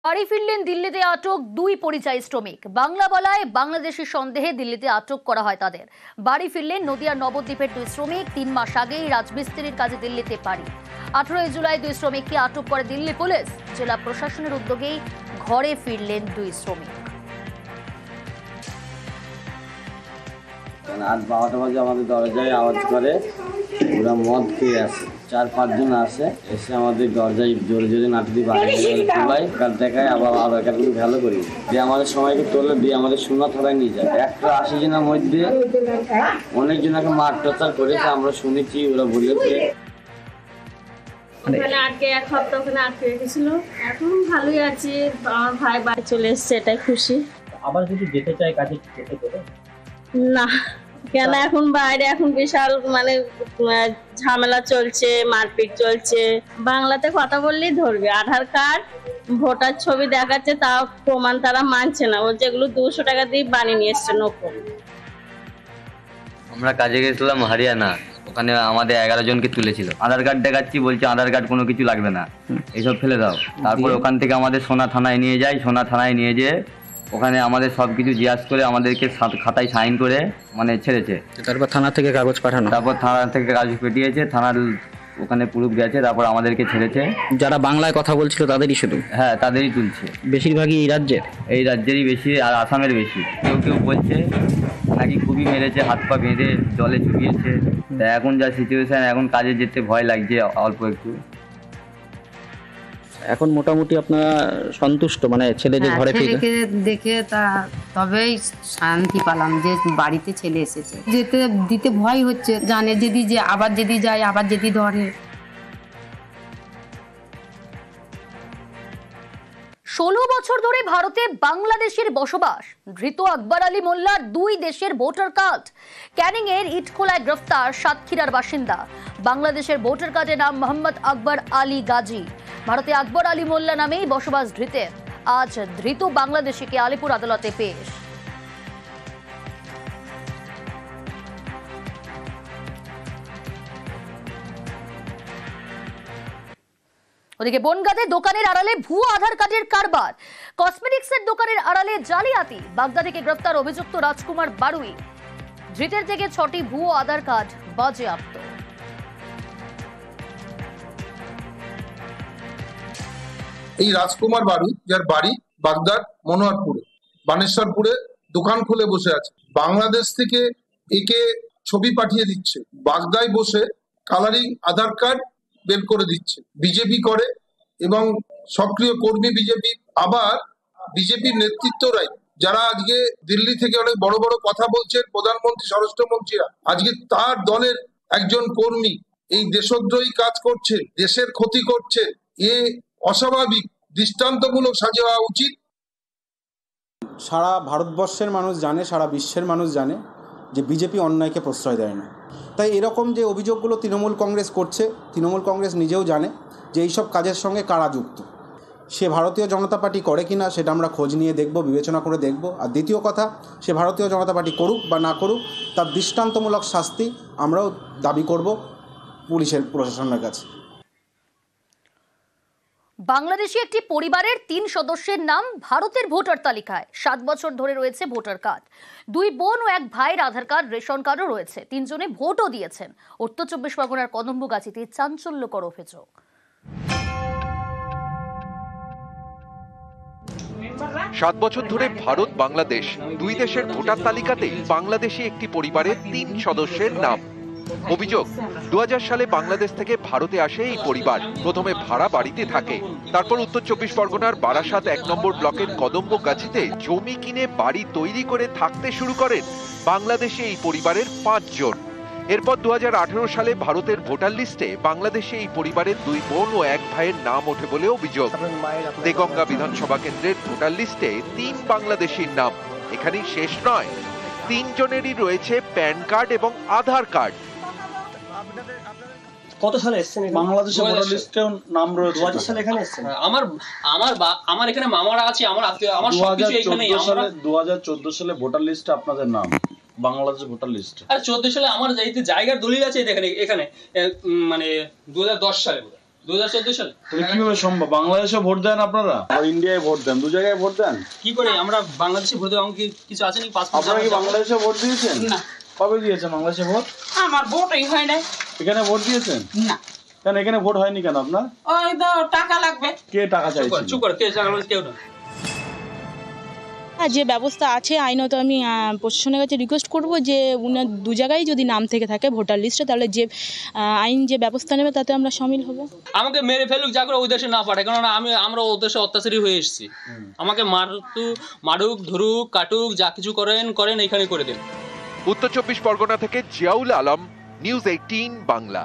বাড়ি ফিরলেন দিল্লিতে আটক দুই পরিযায়ী শ্রমিক। বাংলা বলায় বাংলাদেশি সন্দেহে দিল্লিতে আটক করা হয় তাদের। বাড়ি ফিরলেন নদিয়ার নবদ্বীপের দুই শ্রমিক। 3 মাস আগেই রাজমিস্ত্রির কাজে দিল্লিতে পাড়ি। 18 জুলাই দুই শ্রমিককে আটক করে দিল্লি পুলিশ। জেলা প্রশাসনের উদ্যোগেই ঘরে ফিরলেন দুই শ্রমিক। আজ 12টা বাজে আমাদের দরজায় আওয়াজ করে, ওরা মদ খেয়ে আসে, 4-5 জন আসে, এসে আমাদের দরজায় জোরে জোরে নাটি দিয়ে বাড়ি কাজ দেখায়, আবার আধার কার্ডগুলো ভালো করি দিয়ে আমাদের সবাইকে তোলে দিয়ে আমাদের সোনা থানায় নিয়ে যায়। 180 জনের মধ্যে অনেকজনকে মার টর্চার করেছে, আমরা শুনেছি, ওরা বলেছে। ওখানে আটকে 1 সপ্তাহ ওখানে আটকে রেখেছিল। এখন ভালোই আছি, আমার ভাই বাড়ি চলে এসছে, এটাই খুশি। আবার যদি যেতে চাই কাজে যেতে দেবে না, কেন এখন বাইরে এখন বিশাল ঝামেলা চলছে, মারপিট চলছে। বাংলাতে কথা বললেই ধরবে, আধার কার্ড ভোটার ছবি দেখাচ্ছে, তাও প্রমাণ তারা মানছে না, বলছে এগুলো 200 টাকা দিয়ে বানিয়ে নিয়ে এসছে নকল। আমরা কাজে গেছিলাম হরিয়ানা, ওখানে আমাদের 11 জনকে তুলেছিল। আধার কার্ড দেখাচ্ছি, বলছে আধার কার্ড কোনো কিছু লাগবে না, এইসব ফেলে দাও। তারপর ওখান থেকে আমাদের সোনা থানায় নিয়ে যায়। সোনা থানায় নিয়ে যেয়ে ওখানে আমাদের সব কিছু জিজ্ঞাসা করে আমাদেরকে খাতায় সাইন করে ছেড়েছে। তারপর থানা থেকে কাগজ পাঠানো, তারপর থানা থেকে কাগজ পেটিয়েছে, থানার ওখানে প্রুফ গেছে, তারপর আমাদেরকে ছেড়েছে। যারা বাংলায় কথা বলছিল তাদেরই শুধু? হ্যাঁ, তাদেরই তুলছে। বেশিরভাগই এই রাজ্যেরই বেশি, আর আসামের বেশি। কেউ কেউ বলছে নাকি খুবই মেরেছে, হাত পা বেঁধে জলে চুবিয়েছে। তা এখন যা সিচুয়েশন, এখন কাজে যেতে ভয় লাগছে অল্প একটু। এখন মোটামুটি আপনারা সন্তুষ্ট, ছেলে যে ঘরে ছেলেকে দেখে তবেই শান্তি পেলাম যে বাড়িতে ছেলে এসেছে। যেতে দিতে ভয় হচ্ছে, জানে আবার যদি যায়, আবার যদি ধরে। 16 বছর ধরে ভারতে বাংলাদেশের বসবাস। ধৃত আকবর আলী মোল্লার 2 দেশের ভোটার কার্ড। ক্যানিং এর ইটখোলায় গ্রেফতার সাতক্ষীরার বাসিন্দা। বাংলাদেশের ভোটার কার্ডে নাম মোহাম্মদ আকবর আলী গাজী। ভারতে আকবর আলী মোল্লা নামেই বসবাস ধৃতের। আজ ধৃত বাংলাদেশিকে আলিপুর আদালতে পেশ। ওদিকে বনগাঁতে দোকানের আড়ালে ভুয়ো আধার কার্ডের কারবার। কসমেটিক্সের দোকানের আড়ালে জালিয়াতি। বাগদা থেকে গ্রেফতার অভিযুক্ত রাজকুমার বারুই। ধৃতের থেকে 6টি ভুয়ো আধার কার্ড বাজেয়াপ্ত। এই রাজকুমার বারুই, যার বাড়ি বাগদার মনোয়ারপুরে, বানেশ্বরপুরে দোকান খুলে বসে আছে, বাংলাদেশ থেকে একে ছবি পাঠিয়ে দিচ্ছে, বাগদায় বসে কালারিং আধার কার্ড বের করে দিচ্ছে। বিজেপি করে এবং সক্রিয় কর্মী বিজেপি। আবার বিজেপির নেতৃত্বরাই, যারা আজকে দিল্লি থেকে অনেক বড় বড় কথা বলছেন, প্রধানমন্ত্রী, স্বরাষ্ট্রমন্ত্রীরা, আজকে তার দলের একজন কর্মী এই দেশদ্রোহী কাজ করছে, দেশের ক্ষতি করছে। এ অস্বাভাবিক, দৃষ্টান্তমূলক সাজা হওয়া উচিত। সারা ভারতবর্ষের মানুষ জানে, সারা বিশ্বের মানুষ জানে যে বিজেপি অন্যায়কে প্রশ্রয় দেয় না। তাই এরকম যে অভিযোগগুলো তৃণমূল কংগ্রেস করছে, তৃণমূল কংগ্রেস নিজেও জানে যে এইসব কাজের সঙ্গে কারা যুক্ত। সে ভারতীয় জনতা পার্টি করে কিনা সেটা আমরা খোঁজ নিয়ে দেখব, বিবেচনা করে দেখব। আর দ্বিতীয় কথা, সে ভারতীয় জনতা পার্টি করুক বা না করুক, তার দৃষ্টান্তমূলক শাস্তি আমরাও দাবি করব পুলিশের, প্রশাসনের কাছে। বাংলাদেশি একটি পরিবারের 3 সদস্যের নাম ভারতের ভোটার তালিকায়। 7 বছর ধরে রয়েছে ভোটার কার্ড। 2 বোন ও 1 ভাইয়ের আধার কার্ড, রেশন কার্ডও রয়েছে। 3 জনে ভোটও দিয়েছেন। উত্তর 24 পরগনার কদম্বগাছিতে চাঞ্চল্যকর অভিযোগ। 7 বছর ধরে ভারত বাংলাদেশ 2 দেশের ভোটার তালিকাতেই বাংলাদেশি একটি পরিবারের 3 সদস্যের নাম। অভিযোগ, 2000 সালে বাংলাদেশ থেকে ভারতে আসে এই পরিবার। প্রথমে ভাড়া বাড়িতে থাকে, তারপর উত্তর 24 পরগনার বারাসাত 1 নম্বর ব্লকের কদম্বগাছিতে জমি কিনে বাড়ি তৈরি করে থাকতে শুরু করেন বাংলাদেশে এই পরিবারের 5 জন। এরপর 2018 সালে ভারতের ভোটার লিস্টে বাংলাদেশে এই পরিবারের 2 বোন ও 1 ভাইয়ের নাম ওঠে বলে অভিযোগ। দেগঙ্গা বিধানসভা কেন্দ্রের ভোটার লিস্টে 3 বাংলাদেশির নাম। এখানেই শেষ নয়, 3 জনেরই রয়েছে প্যান কার্ড এবং আধার কার্ড। কত সালে এসেছেন? বাংলাদেশের ভোটার লিস্টে নাম রয়েছে। 2000 সালে এখানে এসেছেন? আমার এখানে মামারা আছে, আমার আত্মীয়, আমার সবকিছু এখানেই। 2014 সালে ভোটার লিস্টে আপনাদের নাম বাংলাদেশের ভোটার লিস্টে। আর 14 সালে আমার জায়গার দলিল আছে এখানে 2010 সালে। 2014 সালে। কিভাবে সম্ভব? বাংলাদেশে ভোট দেন আপনারা, আর ইন্ডিয়ায় ভোট দেন, দু জায়গায় ভোট দেন? কি করে আমরা বাংলাদেশে ভোট দেব? আমাকে কিছু আছে নাকি পাসপোর্ট? আপনারা কি বাংলাদেশে ভোট দিয়েছেন? না। কবে দিয়েছেন বাংলাদেশে ভোট? আমার ভোটই হয় না। এখানে ভোট দিয়েছেন? না। কেন এখানে ভোট হয়নি কেন আপনার? ওই তো টাকা লাগবে। কে টাকা চাইছে? চুপ কর, কে টাকা লাগবে? কেউ না। যে ব্যবস্থা আছে আইনত, আমি প্রশাসনের কাছে রিকোয়েস্ট করব যে উনার দু জায়গায় যদি নাম থেকে থাকে ভোটার লিস্টে, তাহলে যে আইন যে ব্যবস্থা নেবে তাতে আমরা শামিল হব। আমাকে মেরে ফেলুক, যা করে ওই দেশে না পাঠায়, কারণ আমরা ওই দেশে অত্যাচারী হয়ে এসেছি। আমাকে মারুক, ধরুক, কাটুক, যা কিছু করেন এখানে করে দেন। উত্তর 24 পরগনা থেকে জিয়াউল আলম, নিউজ 18 বাংলা।